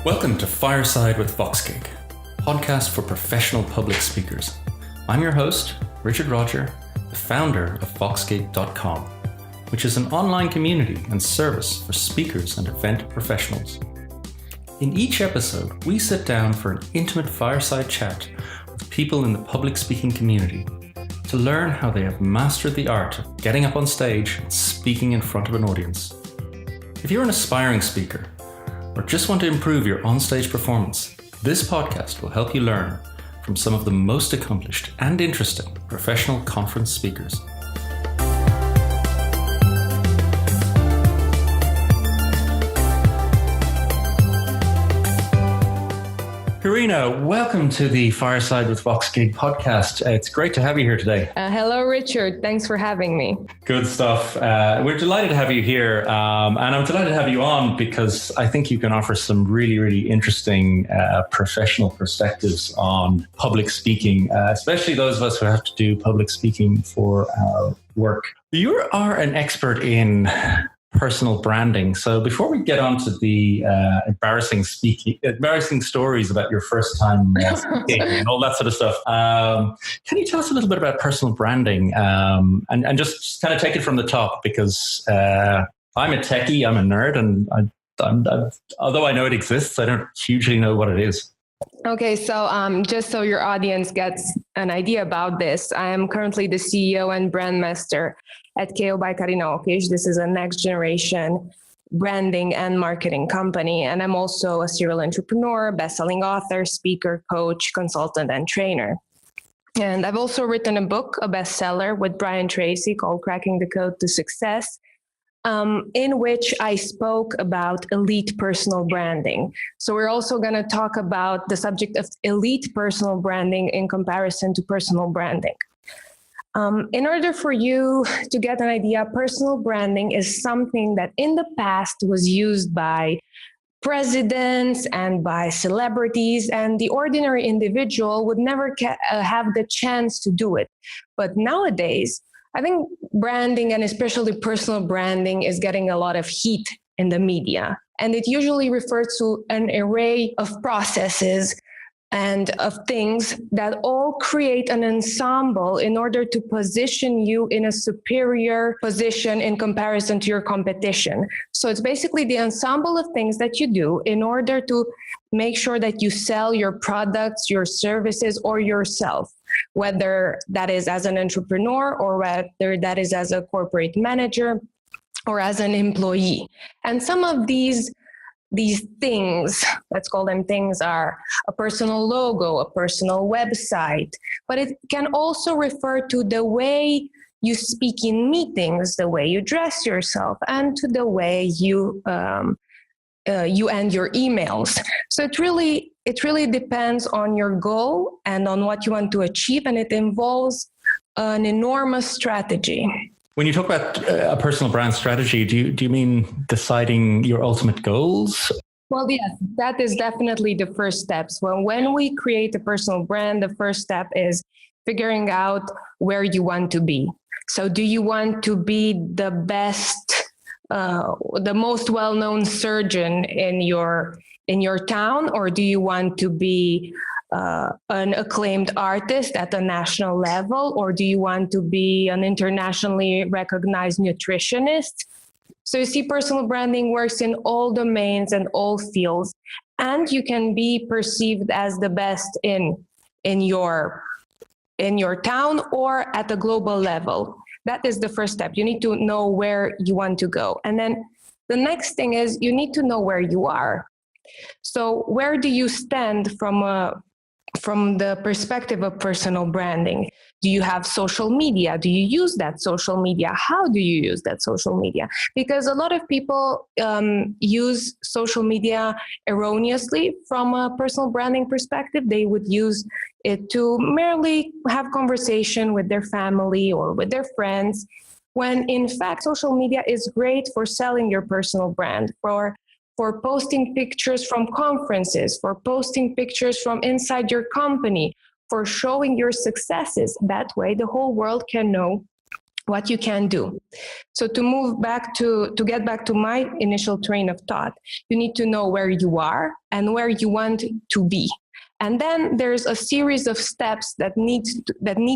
Welcome to Fireside with Vox Gig, podcast for professional public speakers. I'm your host, Richard Roger, the founder of voxgig.com, which is an online community and service for speakers and event professionals. In each episode, we sit down for an intimate fireside chat with people in the public speaking community to learn how they have mastered the art of getting up on stage and speaking in front of an audience. If you're an aspiring speaker, or just want to improve your onstage performance, this podcast will help you learn from some of the most accomplished and interesting professional conference speakers. Karina, welcome to the Fireside with Vox Gig Podcast. It's great to have you here today. Hello, Richard. Thanks for having me. Good stuff. We're delighted to have you here. And I'm delighted to have you on because I think you can offer some really interesting professional perspectives on public speaking, especially those of us who have to do public speaking for our work. You are an expert in personal branding. So before we get on to the embarrassing stories about your first time speaking and all that sort of stuff, can you tell us a little bit about personal branding and just kind of take it from the top? Because I'm a techie, I'm a nerd, and I'm, although I know it exists, I don't hugely know what it is. Okay, so just so your audience gets an idea about this, I am currently the CEO and brand master at KO by Karina Ochis. This is a next generation branding and marketing company. And I'm also a serial entrepreneur, best-selling author, speaker, coach, consultant, and trainer. And I've also written a book, a bestseller with Brian Tracy called Cracking the Code to Success, in which I spoke about elite personal branding. So we're also going to talk about the subject of elite personal branding in comparison to personal branding. In order for you to get an idea, personal branding is something that in the past was used by presidents and by celebrities, and the ordinary individual would never have the chance to do it. But nowadays, I think branding, and especially personal branding, is getting a lot of heat in the media. And it usually refers to an array of processes and of things that all create an ensemble in order to position you in a superior position in comparison to your competition. So it's basically the ensemble of things that you do in order to make sure that you sell your products, your services, or yourself, whether that is as an entrepreneur or whether that is as a corporate manager or as an employee. And some of these things, let's call them things, are a personal logo, a personal website, but it can also refer to the way you speak in meetings, the way you dress yourself, and to the way you end your emails. So it really depends on your goal and on what you want to achieve, and it involves an enormous strategy. When you talk about a personal brand strategy, do you mean deciding your ultimate goals? Well, yes, that is definitely the first step. So when we create a personal brand, the first step is figuring out where you want to be. So do you want to be the best, the most well-known surgeon in your town, or do you want to be an acclaimed artist at a national level, or do you want to be an internationally recognized nutritionist? So you see, personal branding works in all domains and all fields, and you can be perceived as the best in your town or at a global level. That is the first step. You need to know where you want to go. And then the next thing is you need to know where you are. So where do you stand from the perspective of personal branding? Do you have social media? Do you use that social media? How do you use that social media? Because a lot of people use social media erroneously from a personal branding perspective. They would use it to merely have conversation with their family or with their friends, when in fact social media is great for selling your personal brand, for posting pictures from conferences, for posting pictures from inside your company, for showing your successes. That way, the whole world can know what you can do. So to get back to my initial train of thought, you need to know where you are and where you want to be. And then there's a series of steps that need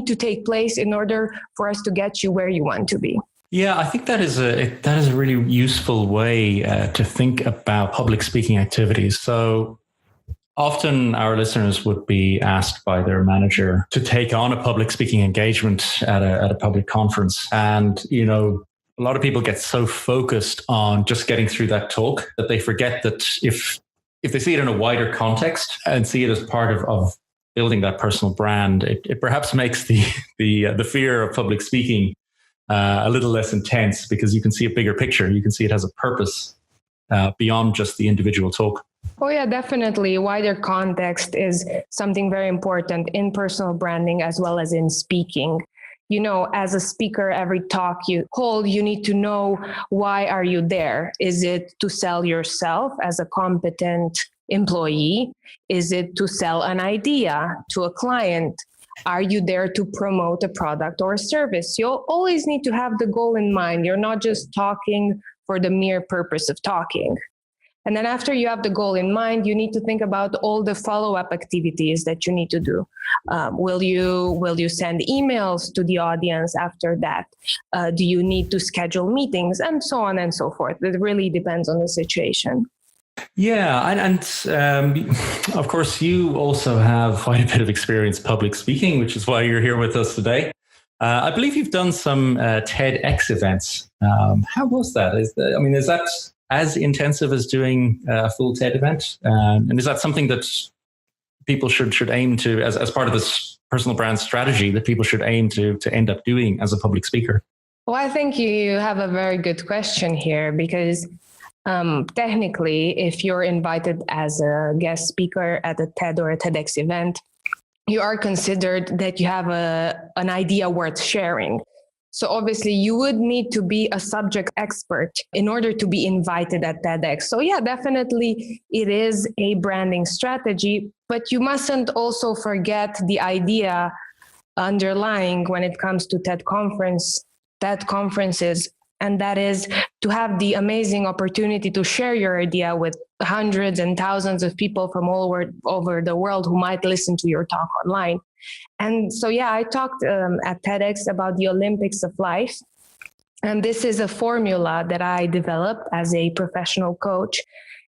to take place in order for us to get you where you want to be. Yeah, I think that is a really useful way to think about public speaking activities. So often our listeners would be asked by their manager to take on a public speaking engagement at a public conference. And, a lot of people get so focused on just getting through that talk that they forget that if they see it in a wider context and see it as part of building that personal brand, it perhaps makes the fear of public speaking a little less intense, because you can see a bigger picture. You can see it has a purpose beyond just the individual talk. Oh yeah, definitely. Wider context is something very important in personal branding as well as in speaking. As a speaker, every talk you hold, you need to know, why are you there? Is it to sell yourself as a competent employee? Is it to sell an idea to a client? Are you there to promote a product or a service? You'll always need to have the goal in mind. You're not just talking for the mere purpose of talking. And then after you have the goal in mind, you need to think about all the follow-up activities that you need to do. Will you send emails to the audience after that? Do you need to schedule meetings, and so on and so forth? It really depends on the situation. Yeah, and of course, you also have quite a bit of experience public speaking, which is why you're here with us today. I believe you've done some TEDx events. How was that? Is that as intensive as doing a full TED event? And is that something that people should aim to, as part of this personal brand strategy, that people should aim to end up doing as a public speaker? Well, I think you have a very good question here, because technically, if you're invited as a guest speaker at a TED or a TEDx event, you are considered that you have an idea worth sharing. So obviously you would need to be a subject expert in order to be invited at TEDx. So yeah, definitely it is a branding strategy, but you mustn't also forget the idea underlying when it comes to TED conferences, and that is to have the amazing opportunity to share your idea with hundreds and thousands of people from all over the world who might listen to your talk online. And so, yeah, I talked at TEDx about the Olympics of life. And this is a formula that I developed as a professional coach.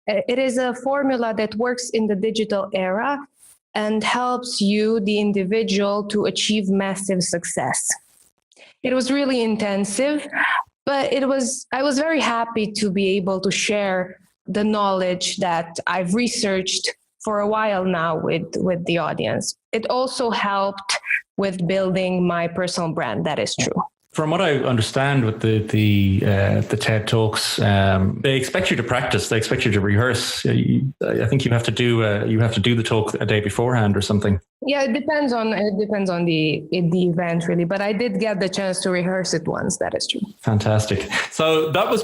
It is a formula that works in the digital era and helps you, the individual, to achieve massive success. It was really intensive, but I was very happy to be able to share the knowledge that I've researched for a while now with the audience. It also helped with building my personal brand. That is true. From what I understand with the TED Talks, they expect you to practice. They expect you to rehearse. I think you have to do the talk a day beforehand or something. Yeah, it depends on the event really, but I did get the chance to rehearse it once. That is true. Fantastic. So that was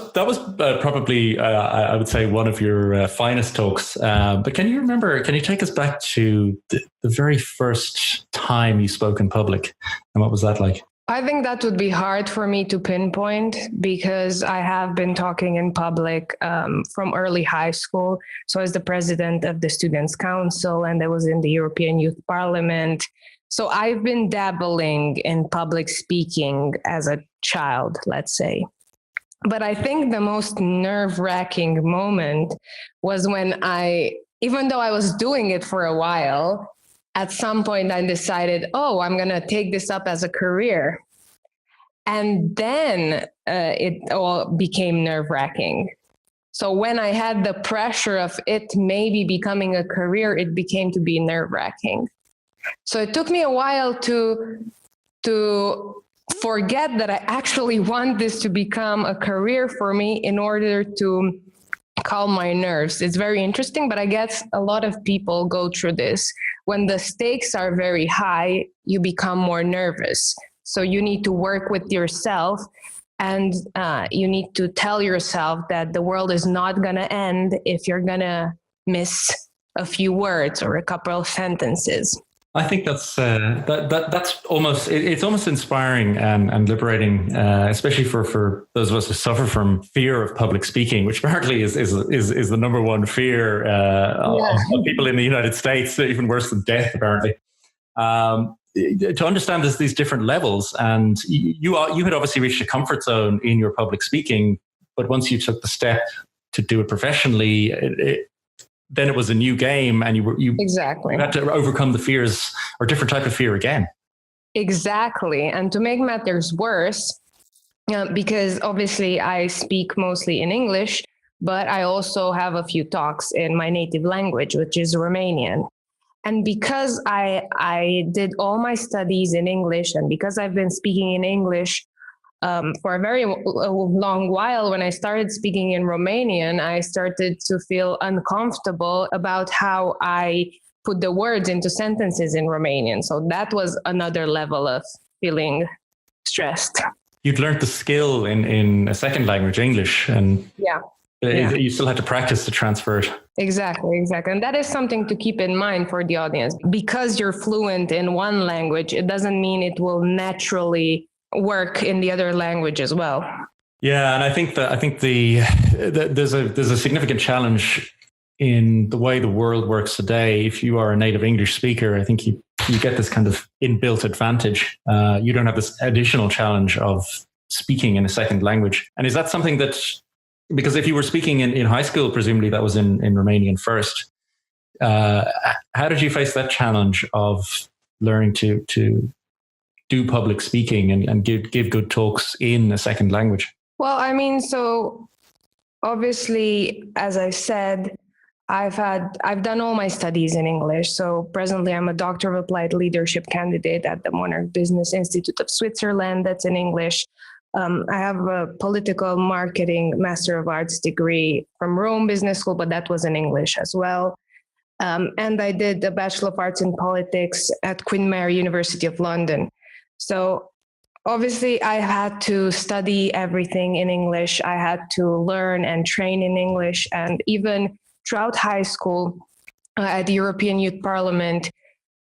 probably I would say one of your finest talks. But can you take us back to the very first time you spoke in public, and what was that like? I think that would be hard for me to pinpoint, because I have been talking in public from early high school. So I was the president of the Students' Council, and I was in the European Youth Parliament. So I've been dabbling in public speaking as a child, let's say. But I think the most nerve-wracking moment was when even though I was doing it for a while, at some point I decided, I'm going to take this up as a career. And then it all became nerve-wracking. So when I had the pressure of it maybe becoming a career, it became to be nerve-wracking. So it took me a while to forget that I actually want this to become a career for me in order to calm my nerves. It's very interesting, but I guess a lot of people go through this. When the stakes are very high, you become more nervous. So you need to work with yourself, and you need to tell yourself that the world is not going to end if you're going to miss a few words or a couple of sentences. I think that's almost it's almost inspiring and liberating, especially for those of us who suffer from fear of public speaking, which apparently is the number one fear of people in the United States, even worse than death, apparently. To understand these different levels, and you had obviously reached a comfort zone in your public speaking, but once you took the step to do it professionally, then it was a new game, and you had to overcome the fears or different type of fear again. Exactly. And to make matters worse, because obviously I speak mostly in English, but I also have a few talks in my native language, which is Romanian. And because I did all my studies in English, and because I've been speaking in English for a very long while, when I started speaking in Romanian, I started to feel uncomfortable about how I put the words into sentences in Romanian. So that was another level of feeling stressed. You'd learned the skill in a second language, English, and you still had to practice to transfer it. Exactly. And that is something to keep in mind for the audience. Because you're fluent in one language, it doesn't mean it will naturally work in the other language as well. Yeah, and I think there's a significant challenge in the way the world works today. If you are a native English speaker, I think you get this kind of inbuilt advantage. You don't have this additional challenge of speaking in a second language. And is that something that, because if you were speaking in high school, presumably that was in Romanian first, how did you face that challenge of learning to do public speaking and give good talks in a second language? Well, I mean, so obviously, as I said, I've done all my studies in English. So presently I'm a Doctor of Applied Leadership candidate at the Monarch Business Institute of Switzerland. That's in English. I have a political marketing Master of Arts degree from Rome Business School, but that was in English as well. And I did a Bachelor of Arts in Politics at Queen Mary University of London. So obviously I had to study everything in English. I had to learn and train in English. And even throughout high school at the European Youth Parliament,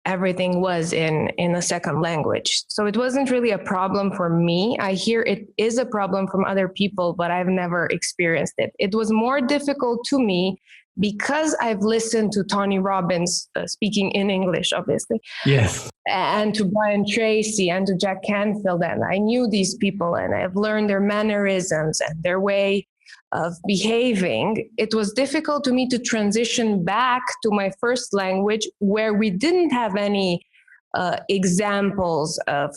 everything was in a second language. So it wasn't really a problem for me. I hear it is a problem from other people, but I've never experienced it. It was more difficult to me because I've listened to Tony Robbins speaking in English, obviously. Yes. And to Brian Tracy and to Jack Canfield. And I knew these people and I've learned their mannerisms and their way of behaving. It was difficult to me to transition back to my first language where we didn't have any examples of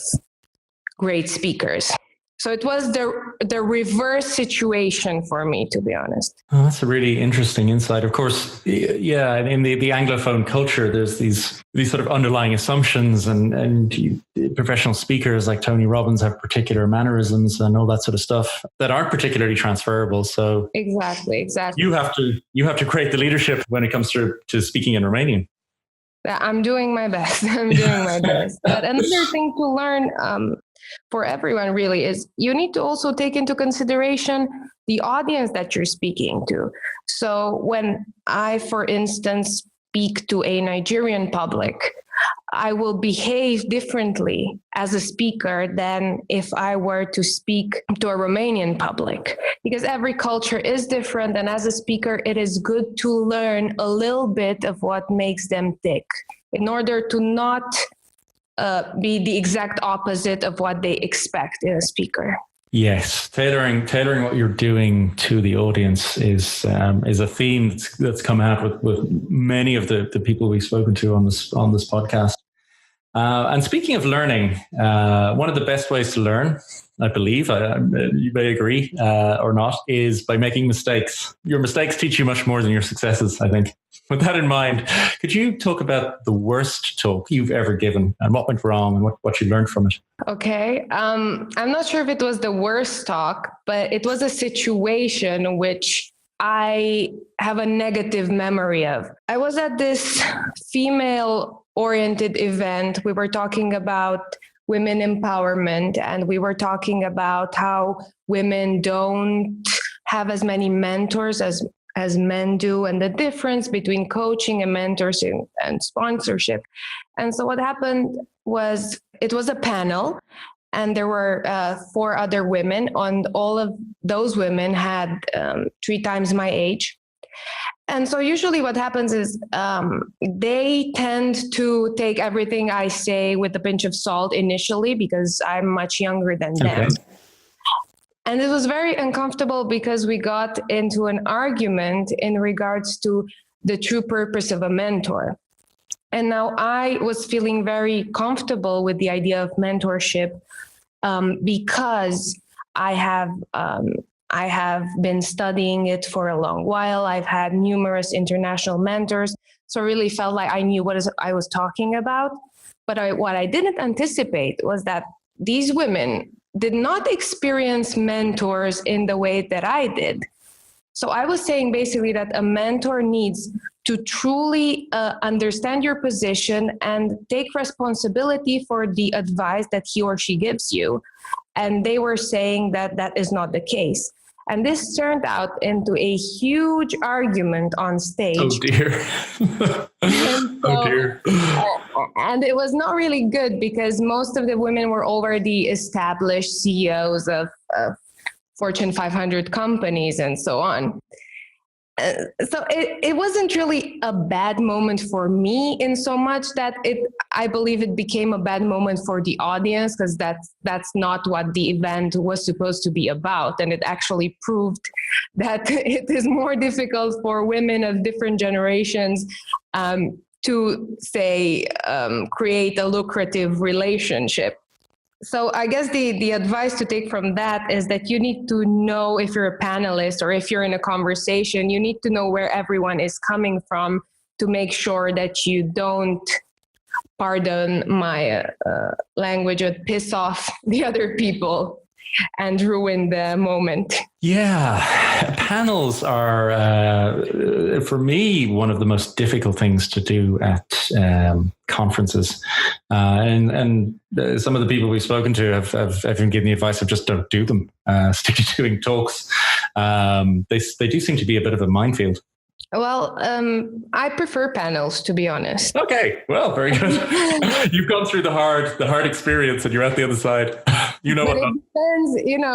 great speakers. So it was the reverse situation for me, to be honest. Oh, that's a really interesting insight. Of course, yeah, in the Anglophone culture, there's these sort of underlying assumptions, and professional speakers like Tony Robbins have particular mannerisms and all that sort of stuff that aren't particularly transferable. So exactly. You have to create the leadership when it comes to speaking in Romanian. I'm doing my best. But another thing to learn for everyone really is you need to also take into consideration the audience that you're speaking to. So when I, for instance, speak to a Nigerian public, I will behave differently as a speaker than if I were to speak to a Romanian public, because every culture is different. And as a speaker, it is good to learn a little bit of what makes them tick in order to not be the exact opposite of what they expect in a speaker. Yes, tailoring what you're doing to the audience is a theme that's come out with many of the people we've spoken to on this podcast. And speaking of learning, one of the best ways to learn, I believe, you may agree or not, is by making mistakes. Your mistakes teach you much more than your successes, I think. With that in mind, could you talk about the worst talk you've ever given and what went wrong and what you learned from it? Okay. I'm not sure if it was the worst talk, but it was a situation which I have a negative memory of. I was at this female-oriented event. We were talking about women empowerment, and we were talking about how women don't have as many mentors as men do, and the difference between coaching and mentorship and sponsorship. And so what happened was, it was a panel, and there were 4 other women, and all of those women had 3 times my age. And so usually what happens is they tend to take everything I say with a pinch of salt initially, because I'm much younger than them. And it was very uncomfortable because we got into an argument in regards to the true purpose of a mentor. And now I was feeling very comfortable with the idea of mentorship because I have been studying it for a long while. I've had numerous international mentors, so I really felt like I knew what I was talking about. But what I didn't anticipate was that these women did not experience mentors in the way that I did. So I was saying basically that a mentor needs to truly understand your position and take responsibility for the advice that he or she gives you. And they were saying that that is not the case. And this turned out into a huge argument on stage. Oh dear. Oh dear. And it was not really good because most of the women were already established CEOs of Fortune 500 companies and so on. So it wasn't really a bad moment for me in so much that I believe it became a bad moment for the audience, because that's not what the event was supposed to be about. And it actually proved that it is more difficult for women of different generations to say, create a lucrative relationship. So I guess the advice to take from that is that you need to know, if you're a panelist or if you're in a conversation, you need to know where everyone is coming from to make sure that you don't, pardon my language, but piss off the other people and ruin the moment. Yeah, panels are, for me, one of the most difficult things to do at conferences. And some of the people we've spoken to have even given the advice of just don't do them, stick to doing talks. They do seem to be a bit of a minefield. Well, I prefer panels, to be honest. Okay, well, very good. You've gone through the hard experience, and you're at the other side. You know what?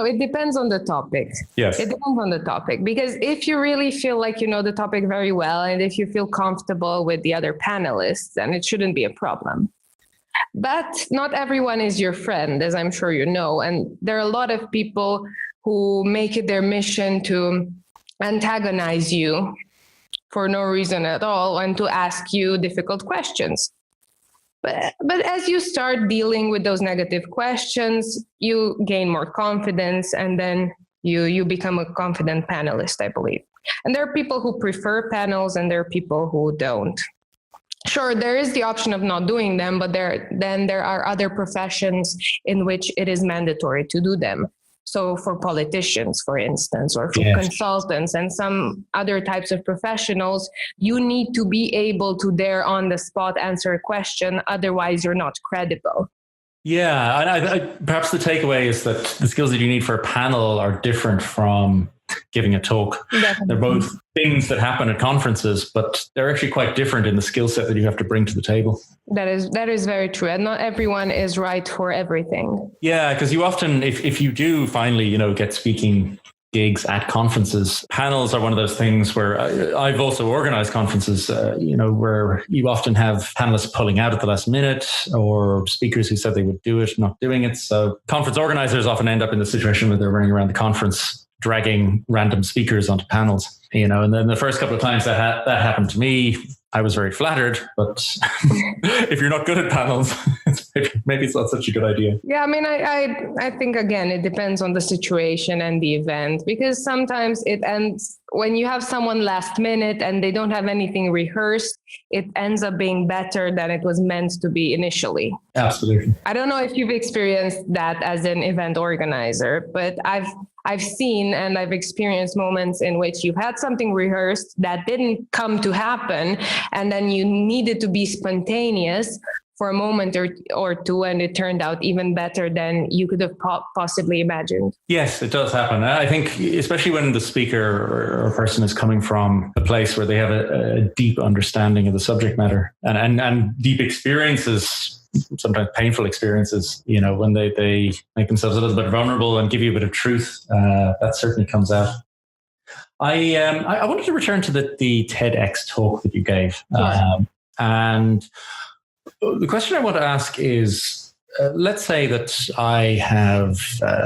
It depends on the topic. Yes, it depends on the topic, because if you really feel like you know the topic very well, and if you feel comfortable with the other panelists, then it shouldn't be a problem. But not everyone is your friend, as I'm sure you know, and there are a lot of people who make it their mission to antagonize you for no reason at all, and to ask you difficult questions. But as you start dealing with those negative questions, you gain more confidence, and then you become a confident panelist, I believe. And there are people who prefer panels, and there are people who don't. Sure, there is the option of not doing them, but there are other professions in which it is mandatory to do them. So for politicians, for instance, or for consultants and some other types of professionals, you need to be able to there on the spot answer a question. Otherwise, you're not credible. Yeah, I perhaps the takeaway is that the skills that you need for a panel are different from giving a talk. Definitely. They're both things that happen at conferences, but they're actually quite different in the skill set that you have to bring to the table. That is very true. And not everyone is right for everything. Yeah, because you often, if you do finally, get speaking gigs at conferences, panels are one of those things where I've also organized conferences, where you often have panelists pulling out at the last minute, or speakers who said they would do it, not doing it. So conference organizers often end up in the situation where they're running around the conference dragging random speakers onto panels, and then the first couple of times that happened to me, I was very flattered, but if you're not good at panels, maybe it's not such a good idea. Yeah, I mean, I think, again, it depends on the situation and the event, because sometimes it ends when you have someone last minute and they don't have anything rehearsed, it ends up being better than it was meant to be initially. Absolutely. I don't know if you've experienced that as an event organizer, but I've seen and I've experienced moments in which you've had something rehearsed that didn't come to happen, and then you needed to be spontaneous for a moment or two, and it turned out even better than you could have possibly imagined. Yes, it does happen. I think especially when the speaker or person is coming from a place where they have a deep understanding of the subject matter and deep experiences, sometimes painful experiences, when they make themselves a little bit vulnerable and give you a bit of truth, that certainly comes out. I wanted to return to the TEDx talk that you gave. Sure. And the question I want to ask is, let's say that I have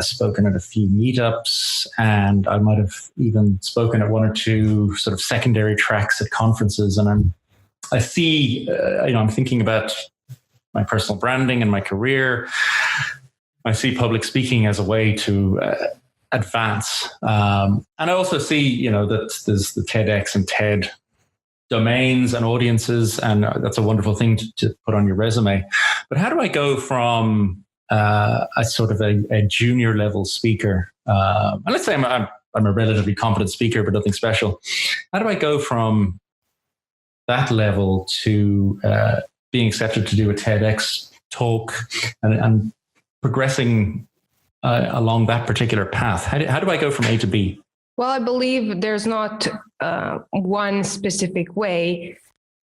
spoken at a few meetups, and I might have even spoken at one or two sort of secondary tracks at conferences. And I'm thinking about my personal branding and my career. I see public speaking as a way to advance. And I also see, that there's the TEDx and TED domains and audiences, and that's a wonderful thing to put on your resume. But how do I go from a sort of a junior level speaker, and let's say I'm a relatively competent speaker, but nothing special. How do I go from that level to being accepted to do a TEDx talk and progressing along that particular path? How do I go from A to B? Well, I believe there's not one specific way,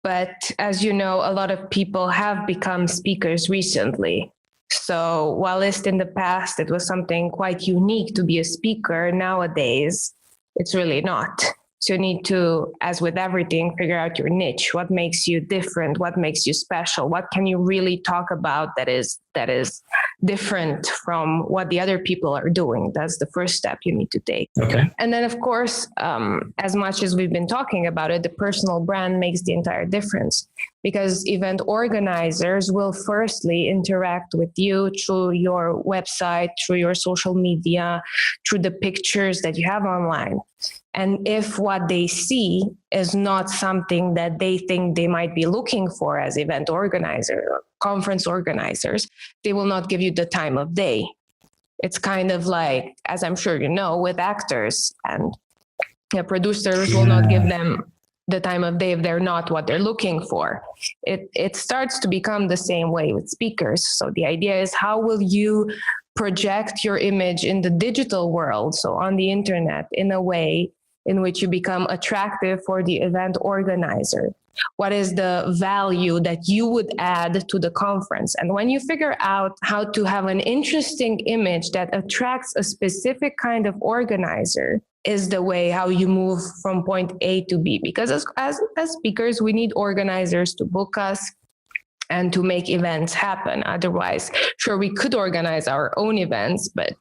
but as you know, a lot of people have become speakers recently. So while in the past, it was something quite unique to be a speaker, nowadays, it's really not. So you need to, as with everything, figure out your niche. What makes you different? What makes you special? What can you really talk about that is different from what the other people are doing? That's the first step you need to take. Okay. And then, of course, as much as we've been talking about it, the personal brand makes the entire difference, because event organizers will firstly interact with you through your website, through your social media, through the pictures that you have online. And if what they see is not something that they think they might be looking for as event organizers or conference organizers, they will not give you the time of day. It's kind of like, as I'm sure you know, with actors and producers will not give them the time of day if they're not what they're looking for. It starts to become the same way with speakers. So the idea is, how will you project your image in the digital world, so on the internet, in a way in which you become attractive for the event organizer? What is the value that you would add to the conference? And when you figure out how to have an interesting image that attracts a specific kind of organizer, is the way how you move from point A to B. Because as speakers, we need organizers to book us and to make events happen. Otherwise, sure, we could organize our own events, but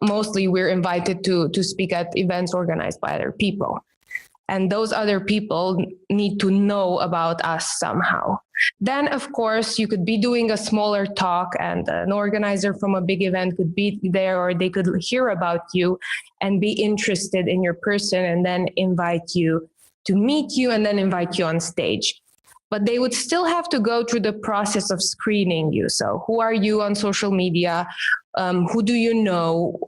mostly we're invited to speak at events organized by other people. And those other people need to know about us somehow. Then, of course, you could be doing a smaller talk and an organizer from a big event could be there, or they could hear about you and be interested in your person and then invite you to meet you and then invite you on stage. But they would still have to go through the process of screening you. So who are you on social media? Who do you know?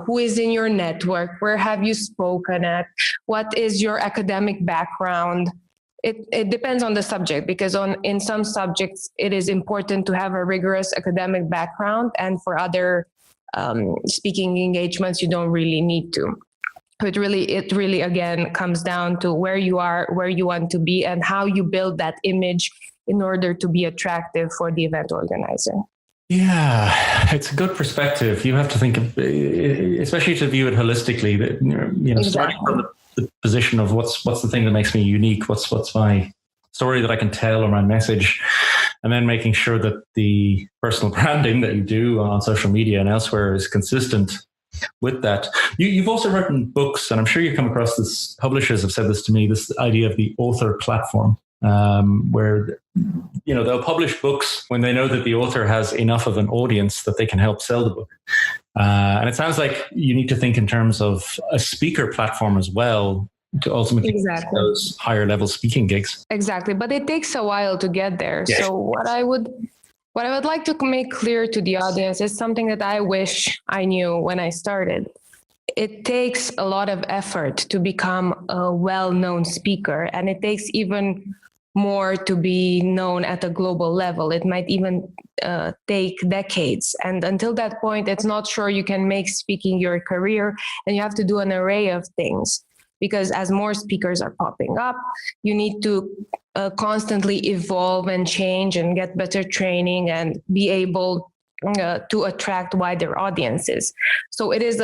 Who is in your network? Where have you spoken at? What is your academic background? It depends on the subject, because in some subjects, it is important to have a rigorous academic background. And for other speaking engagements, you don't really need to. It really, again, comes down to where you are, where you want to be, and how you build that image in order to be attractive for the event organizer. Yeah, it's a good perspective. You have to think of, especially to view it holistically, that, Exactly. Starting from the position of what's the thing that makes me unique, what's my story that I can tell, or my message, and then making sure that the personal branding that you do on social media and elsewhere is consistent with that. You've also written books, and I'm sure you've come across this, publishers have said this to me, this idea of the author platform, where they'll publish books when they know that the author has enough of an audience that they can help sell the book. And it sounds like you need to think in terms of a speaker platform as well to ultimately get those higher level speaking gigs. Exactly. But it takes a while to get there. Yes. So what I would like to make clear to the audience is something that I wish I knew when I started. It takes a lot of effort to become a well-known speaker, and it takes even more to be known at a global level. It might even take decades. And until that point, it's not sure you can make speaking your career, and you have to do an array of things. Because as more speakers are popping up, you need to constantly evolve and change and get better training and be able to attract wider audiences. So it is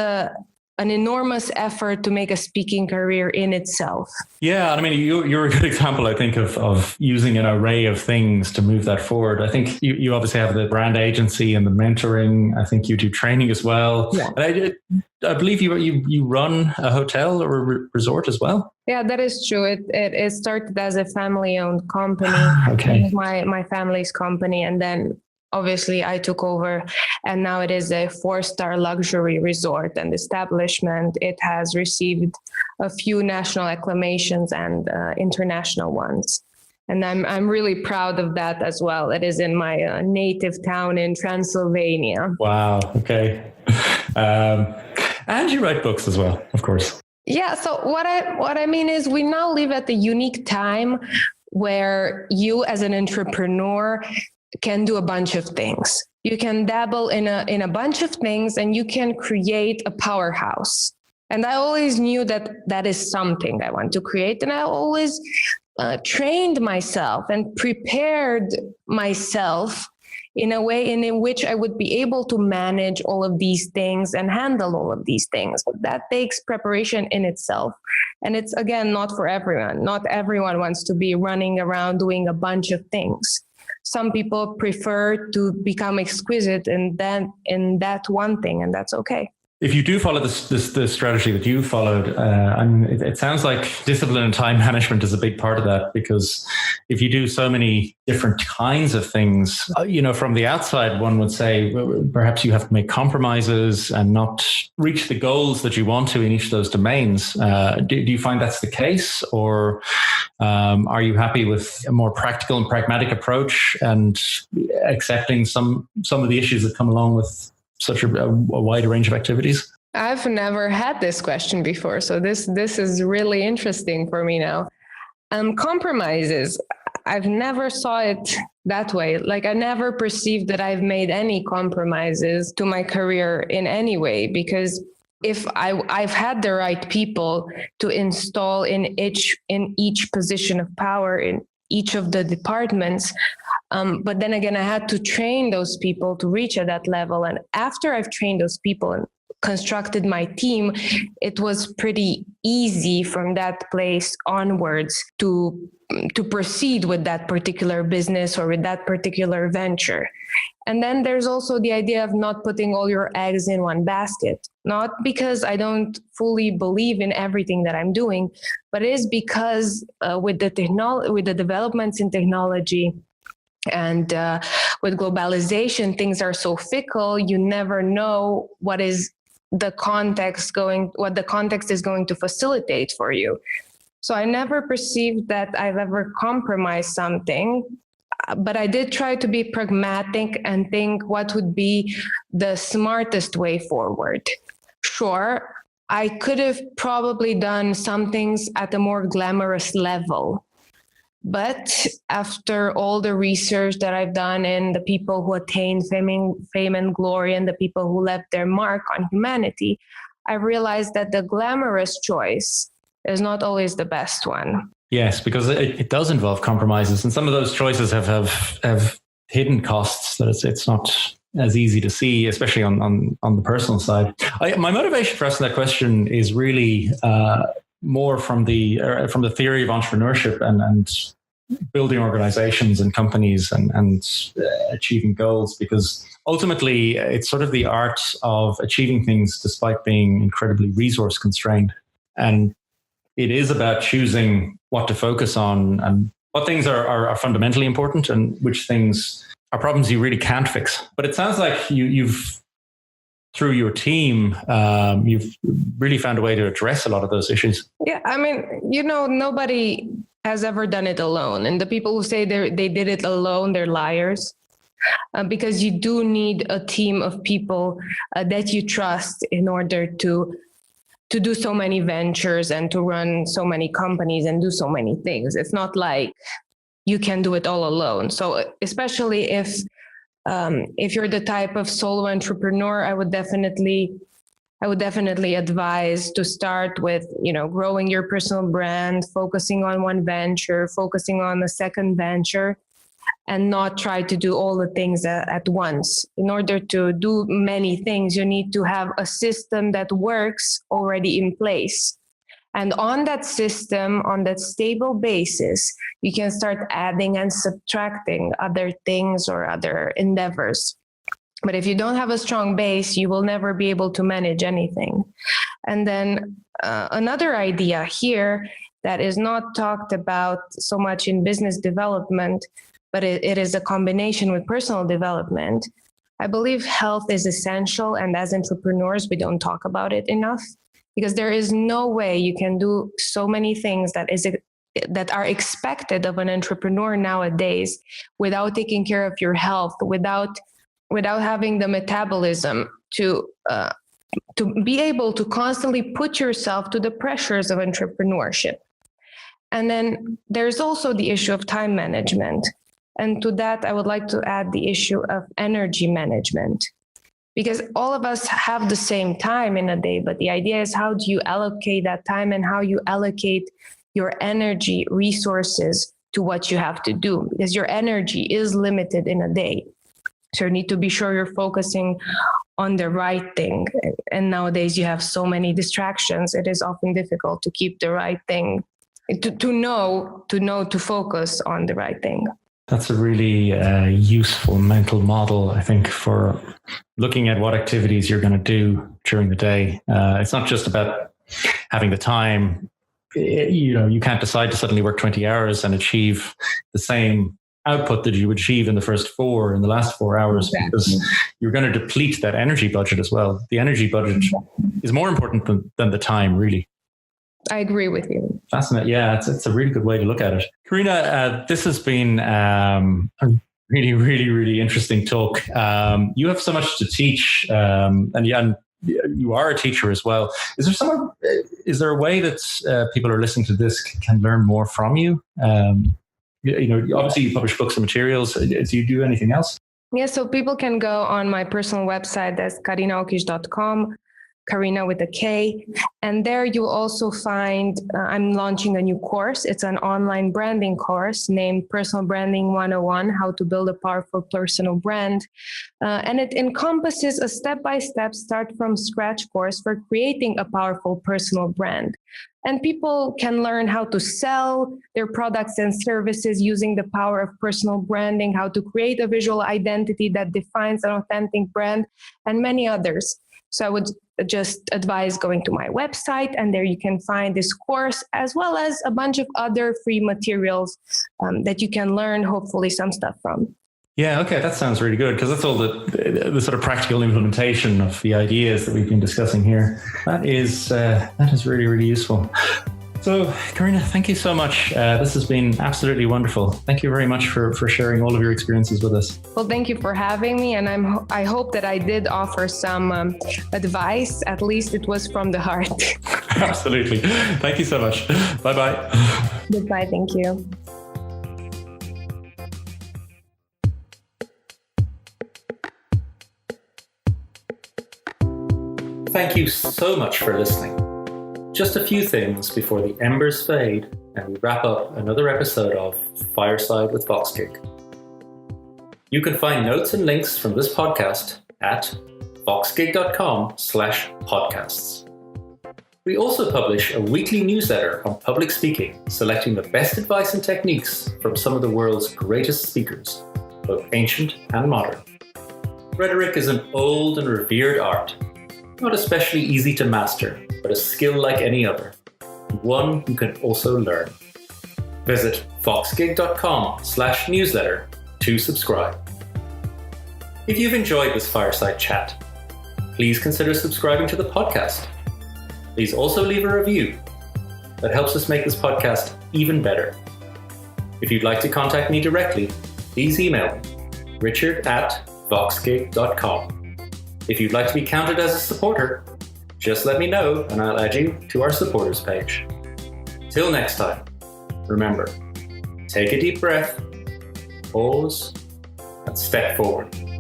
an enormous effort to make a speaking career in itself. Yeah, I mean, you're a good example, I think, of using an array of things to move that forward. I think you obviously have the brand agency and the mentoring. I think you do training as well. Yeah. And I believe you run a hotel or a resort as well. Yeah, that is true. It started as a family-owned company. Okay. My family's company, and then obviously I took over, and now it is a 4-star luxury resort and establishment. It has received a few national acclamations and international ones. And I'm really proud of that as well. It is in my native town in Transylvania. Wow. Okay. And you write books as well, of course. Yeah. So what I mean is, we now live at the unique time where you as an entrepreneur can do a bunch of things. You can dabble in a bunch of things, and you can create a powerhouse. And I always knew that is something I want to create. And I always trained myself and prepared myself in a way in which I would be able to manage all of these things and handle all of these things. But that takes preparation in itself. And it's, again, not for everyone. Not everyone wants to be running around doing a bunch of things. Some people prefer to become exquisite in that one thing, and that's okay. If you do follow this strategy that you followed, it sounds like discipline and time management is a big part of that, because if you do so many different kinds of things, from the outside, one would say perhaps you have to make compromises and not reach the goals that you want to in each of those domains. Do you find that's the case, or are you happy with a more practical and pragmatic approach and accepting some of the issues that come along with such a wide range of activities? I've never had this question before, so this is really interesting for me now. Compromises, I've never saw it that way. Like, I never perceived that I've made any compromises to my career in any way, because if I've had the right people to install in each position of power in each of the departments. But then again, I had to train those people to reach at that level. And after I've trained those people and constructed my team, it was pretty easy from that place onwards to proceed with that particular business or with that particular venture. And then there's also the idea of not putting all your eggs in one basket, not because I don't fully believe in everything that I'm doing, but it is because with the developments in technology and with globalization, things are so fickle. You never know what the context is going to facilitate for you. So I never perceived that I've ever compromised something, but I did try to be pragmatic and think what would be the smartest way forward. Sure, I could have probably done some things at a more glamorous level. But after all the research that I've done in the people who attained fame and glory and the people who left their mark on humanity, I realized that the glamorous choice is not always the best one. Yes, because it does involve compromises, and some of those choices have hidden costs that it's not as easy to see, especially on the personal side. My motivation for asking that question is really more from the theory of entrepreneurship and building organizations and companies and achieving goals, because ultimately it's sort of the art of achieving things despite being incredibly resource constrained. And it is about choosing what to focus on and what things are fundamentally important and which things are problems you really can't fix. But it sounds like you've through your team, you've really found a way to address a lot of those issues. Yeah, I mean, nobody has ever done it alone. And the people who say they did it alone, they're liars. Because you do need a team of people that you trust in order to do so many ventures and to run so many companies and do so many things. It's not like you can do it all alone. So especially if you're the type of solo entrepreneur, I would definitely advise to start with, growing your personal brand, focusing on one venture, focusing on the second venture, and not try to do all the things at once. In order to do many things, you need to have a system that works already in place. And on that system, on that stable basis, you can start adding and subtracting other things or other endeavors. But if you don't have a strong base, you will never be able to manage anything. And then another idea here that is not talked about so much in business development, but it is a combination with personal development. I believe health is essential, and as entrepreneurs, we don't talk about it enough, because there is no way you can do so many things that are expected of an entrepreneur nowadays without taking care of your health, without having the metabolism to be able to constantly put yourself to the pressures of entrepreneurship. And then there's also the issue of time management. And to that, I would like to add the issue of energy management, because all of us have the same time in a day, but the idea is, how do you allocate that time and how you allocate your energy resources to what you have to do, because your energy is limited in a day. So you need to be sure you're focusing on the right thing. And nowadays you have so many distractions. It is often difficult to keep the right thing, to know to focus on the right thing. That's a really useful mental model, I think, for looking at what activities you're going to do during the day. It's not just about having the time. You can't decide to suddenly work 20 hours and achieve the same output that you would achieve in the last 4 hours, exactly. Because you're going to deplete that energy budget as well. The energy budget is more important than the time, really. I agree with you. Fascinating. Yeah, it's a really good way to look at it. Karina, this has been a really, really, really interesting talk. You have so much to teach, and you are a teacher as well. Is there a way that people who are listening to this can learn more from you? Obviously you publish books and materials. Do you do anything else? Yeah, so people can go on my personal website. That's karinaochis.com. Karina with a K. And there you'll also find, I'm launching a new course. It's an online branding course named Personal Branding 101, How to Build a Powerful Personal Brand. And it encompasses a step-by-step start from scratch course for creating a powerful personal brand. And people can learn how to sell their products and services using the power of personal branding, how to create a visual identity that defines an authentic brand, and many others. So I would just advise going to my website, and there you can find this course as well as a bunch of other free materials that you can learn, hopefully, some stuff from. Yeah, okay, that sounds really good, because that's all the sort of practical implementation of the ideas that we've been discussing here. That is really, really useful. So, Karina, thank you so much. This has been absolutely wonderful. Thank you very much for sharing all of your experiences with us. Well, thank you for having me. And I hope that I did offer some advice. At least it was from the heart. Absolutely. Thank you so much. Bye-bye. Goodbye. Thank you. Thank you so much for listening. Just a few things before the embers fade and we wrap up another episode of Fireside with Vox Gig. You can find notes and links from this podcast at voxgig.com/podcasts. We also publish a weekly newsletter on public speaking, selecting the best advice and techniques from some of the world's greatest speakers, both ancient and modern. Rhetoric is an old and revered art, not especially easy to master, but a skill like any other, one you can also learn. Visit voxgig.com/newsletter to subscribe. If you've enjoyed this fireside chat, please consider subscribing to the podcast. Please also leave a review. That helps us make this podcast even better. If you'd like to contact me directly, please email me, richard@voxgig.com. If you'd like to be counted as a supporter, just let me know and I'll add you to our supporters page. Till next time, remember, take a deep breath, pause, and step forward.